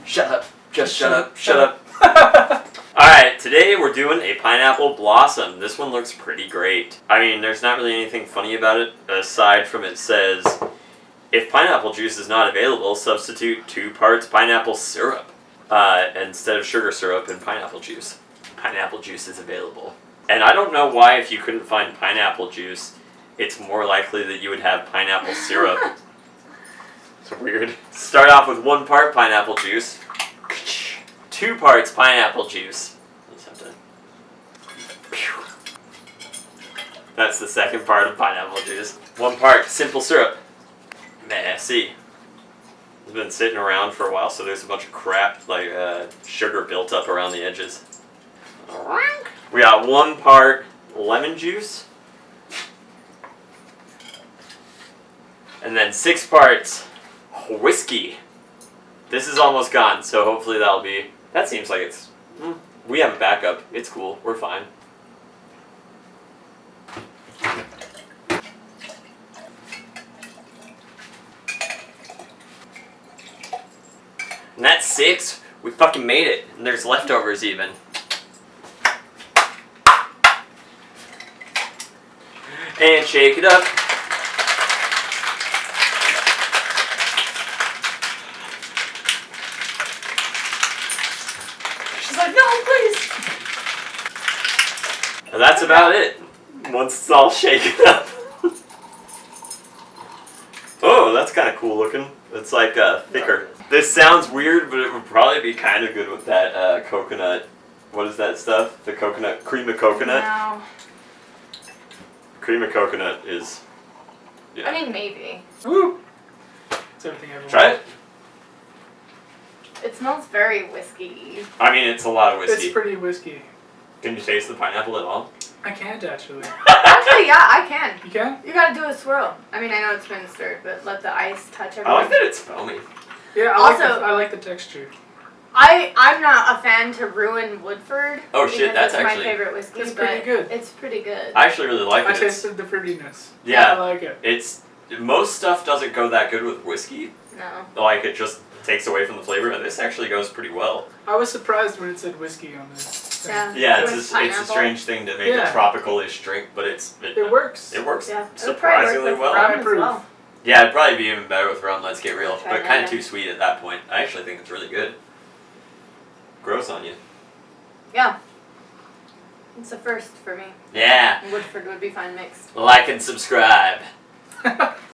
Shut up. Just shut up. Shut up. Alright, today we're doing a pineapple blossom. This one looks pretty great. I mean, there's not really anything funny about it, aside from it says, if pineapple juice is not available, substitute 2 parts pineapple syrup instead of sugar syrup and pineapple juice. Pineapple juice is available. And I don't know why, if you couldn't find pineapple juice, it's more likely that you would have pineapple syrup. It's weird. Start off with 1 part pineapple juice. 2 parts pineapple juice. That's the second part of pineapple juice. 1 part simple syrup. Messy. It's been sitting around for a while, so there's a bunch of crap, like sugar built up around the edges. We got 1 part lemon juice. And then 6 parts whiskey. This is almost gone, so hopefully that'll be... That seems like it's... we have a backup. It's cool. We're fine. And that's 6. We fucking made it. And there's leftovers even. And shake it up. She's like, no, please. And that's about it. Once it's all shaken up. Oh, that's kind of cool looking. It's like thicker. This sounds weird, but it would probably be kind of good with that coconut. What is that stuff? The coconut, cream of coconut? No. Cream of coconut is... Yeah. I mean, maybe. Woo! It's everything everyone. Try it. It smells very whiskey. I mean, it's a lot of whiskey. It's pretty whiskey. Can you taste the pineapple at all? I can't actually. Actually, yeah, I can. You can? You gotta do a swirl. I mean, I know it's been stirred, but let the ice touch everything. I like that it's foamy. Yeah, Also- I like the texture. I'm not a fan to ruin Woodford. Oh, shit, because that's it's actually- my favorite whiskey. It's pretty but good. It's pretty good. I actually really like I it. tasted the fruitiness. Yeah. I like it. It's... Most stuff doesn't go that good with whiskey. No. Like, it just takes away from the flavor, and this actually goes pretty well. I was surprised when it said whiskey on this. Yeah. Yeah, With it's a pineapple. strange thing to make Yeah. a tropical-ish drink, but it works. It works Yeah. It would probably surprisingly work with well. rum I as approve. well. Yeah, it'd probably be even better with rum, let's get real. Try But kind that. of too sweet at that point. I actually think it's really good. Gross on you. Yeah. It's a first for me. Yeah. Woodford would be fine mixed. Like and subscribe.